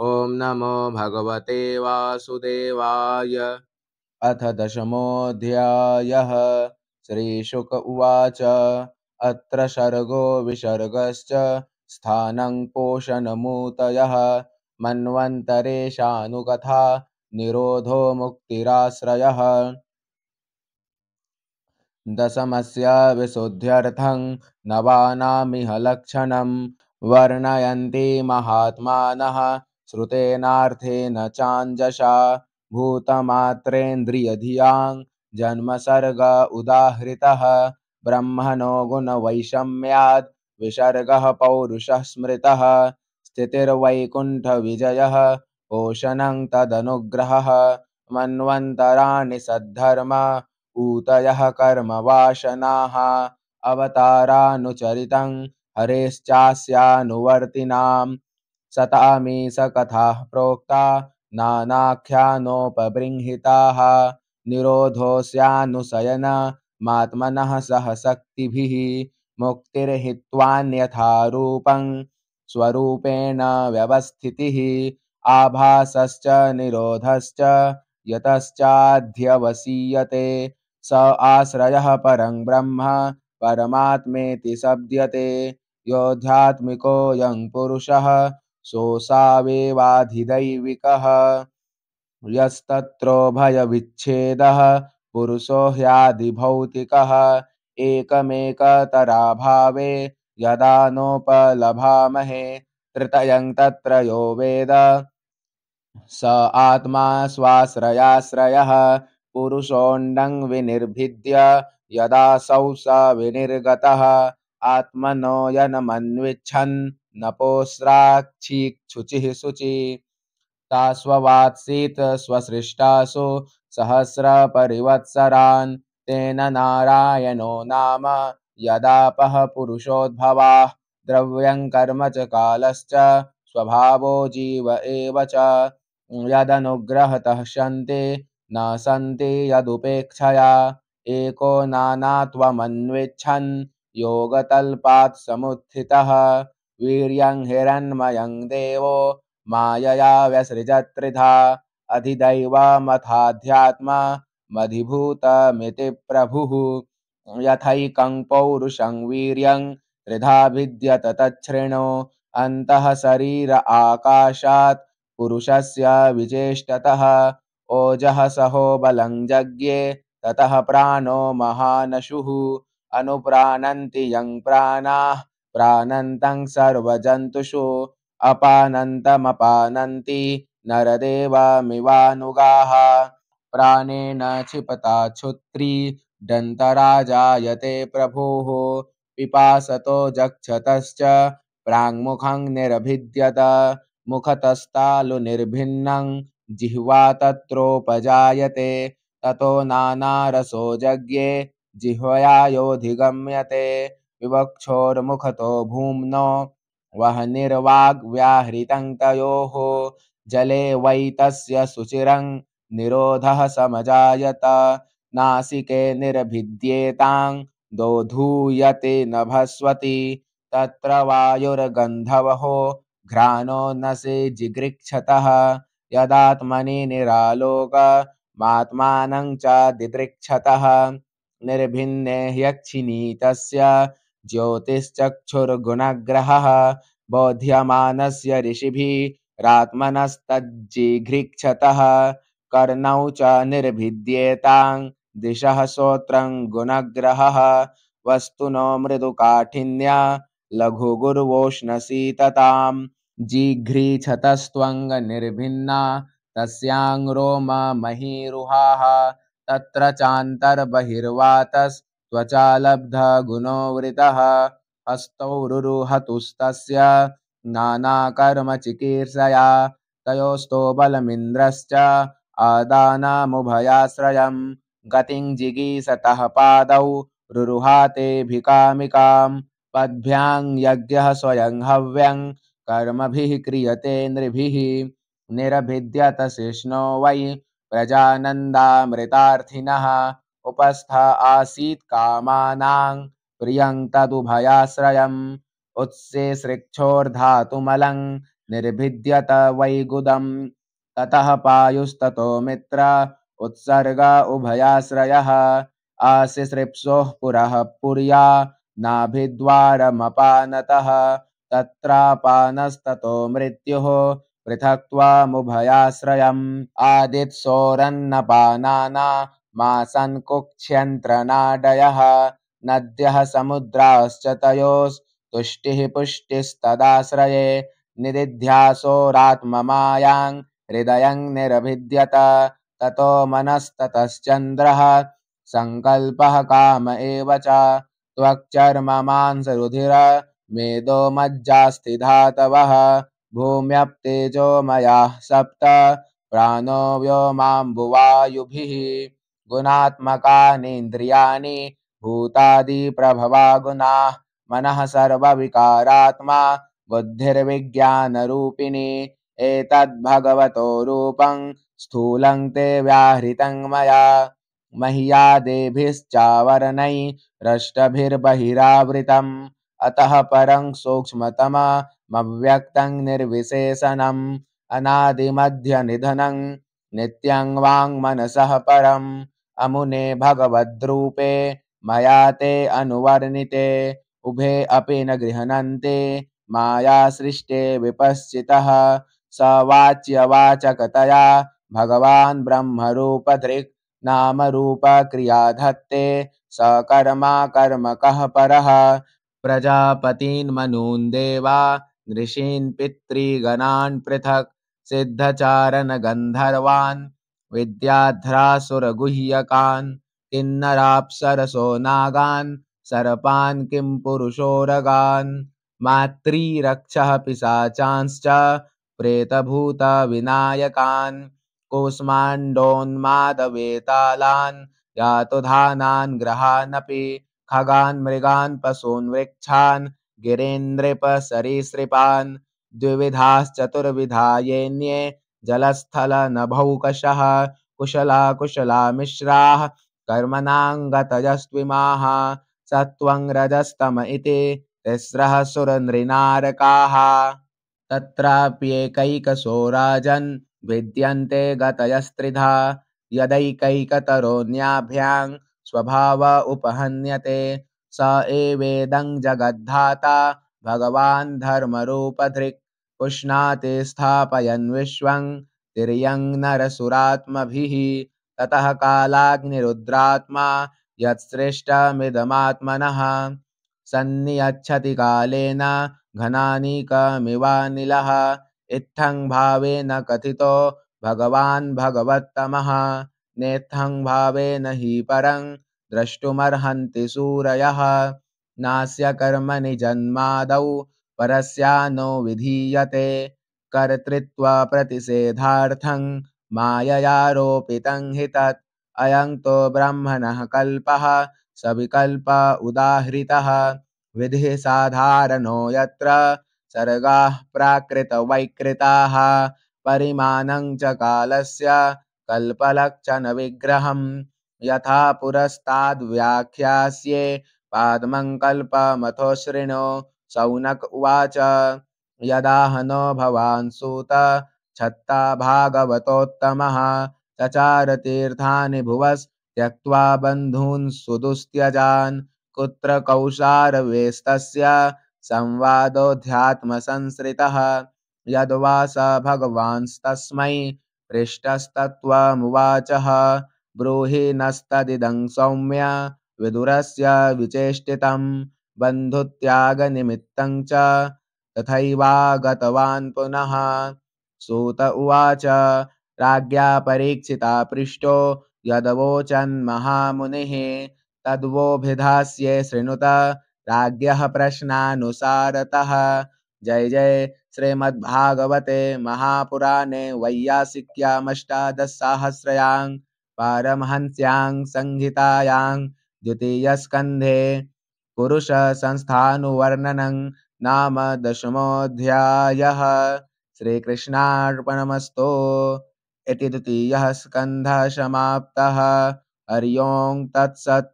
ॐ नमो भगवते वासुदेवाय। अथ दशमोऽध्यायः। श्रीशुक उवाच। अत्र सर्गो विसर्गश्च स्थानं पोषणमूतयः मन्वन्तरेशानुकथा निरोधो मुक्तिराश्रयः। दशमस्य विशुद्ध्यर्थं नवानामिह लक्षणं वर्णयन्ति महात्मानः श्रुतेनार्थेन चाञ्जसा भूतमात्रेन्द्रियधियां जन्मसर्ग उदाहृतः ब्रह्मणो गुणवैषम्याद् विसर्गः पौरुषः स्मृतः स्थितिर्वैकुण्ठविजयः पोषणं तदनुग्रहः मन्वन्तराणि सद्धर्म ऊतयः कर्मवासनाः अवतारानुचरितं हरेश्चास्यानुवर्तिनां शतामीश कथाः प्रोक्ता नानाख्यानोपबृंहिताः निरोधोऽस्यानुशयन मात्मनः सह शक्तिभिः मुक्तिर्हित्वान्यथा रूपं स्वरूपेण व्यवस्थितिः आभासश्च निरोधश्च यतश्चाध्यवसीयते स आश्रयः परं ब्रह्म परमात्मेति शब्द्यते योऽध्यात्मिकोऽयं पुरुषः सोऽसावेवाधिदैविकः यस्तत्रो भयविच्छेदः पुरुषो ह्यादिभौतिकः एकमेकतराभावे यदा नोपलभामहे तृतीयं तत्र यो वेद स आत्मा स्वाश्रयाश्रयः पुरुषोऽण्डं विनिर्भिद्य यदासौ स विनिर्गतः आत्मनो यन्मन्विच्छन् नपोस्राक्षिक्षुचिः शुचि तास्ववात्सीत् स्वसृष्टासु सहस्रपरिवत्सरान् तेन नारायणो नाम यदापः पुरुषोद्भवाः द्रव्यं कर्म च कालश्च स्वभावो जीव एव च यदनुग्रहतः सन्ति न सन्ति यदुपेक्षया एको नानात्वमन्विच्छन् योगतल्पात् समुत्थितः वीर्यं हिरण्मयं देवो मायया व्यसृजत्रिधा अधिदैवमथाध्यात्ममधिभूतमिति प्रभुः यथैकं पौरुषं वीर्यं त्रिधा भिद्यत तच्छृणु अन्तः शरीर आकाशात् पुरुषस्य विचेष्टतः ओजः सहो बलं जज्ञे ततः प्राणो महानशुः अनुप्राणन्ति यं प्राणाः प्राणन्तं सर्वजन्तुषु अपानन्तमपानन्ति नरदेवमिवानुगाः प्राणेन क्षिपता क्षुत्री दन्तराजायते प्रभुः पिपासतो जक्षतश्च प्राङ्मुखं निर्भिद्यत मुखतस्तालुनिर्भिन्नं जिह्वा तत्रोपजायते ततो नानारसो जज्ञे जिह्वया योऽधिगम्यते विवक्षोर्मुखतो भूम्नो वह्निर्वाग्व्याहृतं तयोः जले वै तस्य सुचिरं निरोधः समजायत नासिके निर्भिद्येतां दोधूयते नभस्वति तत्र वायुर्गन्धवहो घ्राणो नसे जिगृक्षतः यदात्मनि निरालोकमात्मानं च दिदृक्षतः निर्भिन्ने ह्यक्षिणी तस्य ज्योतिश्चक्षुर्गुणग्रहः बोध्यमानस्य ऋषिभिरात्मनस्तज्जिघृक्षतः कर्णौ च निर्भिद्येतां दिशः श्रोत्रं गुणग्रहः वस्तुनो मृदुकाठिन्य लघुगुर्वोष्णशीततां जिघ्रीक्षतस्त्वङ्गनिर्भिन्ना तस्यां रोममहीरुहाः तत्र चान्तर्बहिर्वातस्त्वचा लब्धगुणोवृतः हस्तौ रुरुहतुस्तस्य नानाकर्मचिकीर्षया तयोस्तो बलमिन्द्रश्च आदानमुभयाश्रयं गतिं जिगीषतः पादौ रुरुहाते भिकामिकां पद्भ्यां यज्ञः स्वयं हव्यं कर्मभिः क्रियते नृभिः निरभिद्यत शिष्णो वै प्रजानन्दामृतार्थिनः उपस्थ आसीत् कामानां प्रियं तदुभयाश्रयम् उत्से सृक्षोर्धातुमलं निर्भिद्यत वैगुदम् ततः पायुस्ततो मित्र उत्सर्ग उभयाश्रयः आसिसृप्सोः पुरः पुर्या नाभिद्वारमपानतः तत्रापानस्ततो मृत्युः पृथक्त्वामुभयाश्रयम् आदित्सोरन्नपानाना मासन् कुक्ष्यन्त्रनाडयः नद्यः समुद्राश्च तयोस्तुष्टिः पुष्टिस्तदाश्रये निदिध्यासोरात्ममायां हृदयं निरभिद्यत ततो मनस्ततश्चन्द्रः सङ्कल्पः काम एव च त्वक्चर्ममांसरुधिर मेदो मज्जास्ति धातवः भूम्यप्तेजोमयाः सप्त प्राणो व्योमाम्बुवायुभिः गुणात्मकानीन्द्रियाणि भूतादिप्रभवा गुणाः मनः सर्वविकारात्मा बुद्धिर्विज्ञानरूपिणी एतद्भगवतो रूपं स्थूलं ते व्याहृतं मया मह्यादेभिश्चावरणैरष्टभिर्बहिरावृतम् अतः परं सूक्ष्मतममव्यक्तं निर्विशेषणम् अनादिमध्यनिधनं नित्यं वाङ्मनसः परम् अमुने भगवद्रूपे मया ते अनुवर्णिते उभे अपि न गृह्णन्ति माया सृष्टे विपश्चितः स वाच्यवाचकतया भगवान् ब्रह्मरूपधृक् नामरूपक्रिया धत्ते स कर्मा कर्मकः परः प्रजापतीन् मनून् देवा ऋषीन् पितृगणान् पृथक् सिद्धचारण गन्धर्वान् विद्याध्रासुरगुह्यकान् किन्नराप्सरसो नागान् सर्पान् किं पुरुषोरगान् मातृरक्षः पिशाचांश्च प्रेतभूतविनायकान् कूष्माण्डोन्मादवेतालान् यातुधानान् ग्रहानपि खगान् मृगान् पशून् वृक्षान् गिरीन्द्रिपसरीसृपान् द्विविधाश्चतुर्विधा येन्ये जलस्थलनभौकशः कुशलाकुशलामिश्राः कर्मणाङ्गतयस्त्विमाः सत्त्वं रजस्तम इति तिस्रः सुरनृनारकाः तत्राप्येकैकशो राजन् विद्यन्ते गतयस्त्रिधा यदैकैकतरोऽन्याभ्यां स्वभाव उपहन्यते स एवेदं जगद्धाता भगवान् धर्मरूपधृक् पुष्णाति स्थापयन् विश्वं तिर्यं नरसुरात्मभिः ततः कालाग्निरुद्रात्मा यत्सृष्टमिदमात्मनः सन्नियच्छति कालेन घनानीकमिवानिलः इत्थं भावेन कथितो भगवान् भगवत्तमः नेत्थं भावेन हि परं द्रष्टुमर्हन्ति सूरयः नास्य कर्मणि जन्मादौ परस्यानो विधीयते कर्तृत्वप्रतिषेधार्थं माययारोपितं हि तत् अयं तो ब्रह्मणः कल्पः सविकल्प उदाहृतः विधिः साधारणो यत्र सर्गाः प्राकृतवैकृताः परिमाणं च कालस्य कल्पलक्षणविग्रहं यथा पुरस्ताद्व्याख्यास्ये पाद्मं शृणु शौनक उवाच यदाहनो भवान् सूत छत्ता भागवतोत्तमः चचार तीर्थानि भुवस्त्यक्त्वा बन्धून् सुदुस्त्यजान् कुत्र कौशारवेस्तस्य संवादोऽध्यात्मसंसृतः यद्वा स भगवांस्तस्मै पृष्टस्तत्त्वमुवाचः ब्रूहि नस्तदिदं सौम्य विदुरस्य विचेष्टितं बन्धुत्यागनिमित्तं च तथैवागतवान् पुनः सूत उवाच राज्ञा परीक्षिता पृष्टो यदवोचन्महामुनिः तद्वोभिधास्ये शृणुत राज्ञः प्रश्नानुसारतः जय जय श्रीमद्भागवते महापुराणे वैयासिक्यामष्टादशसाहस्रयां पारमहंस्यां संहितायां द्वितीयस्कन्धे पुरुषसंस्थानुवर्णनं नाम दशमोऽध्यायः श्रीकृष्णार्पणमस्तु इति द्वितीयः स्कन्धः समाप्तः हरि ओं तत्सत्।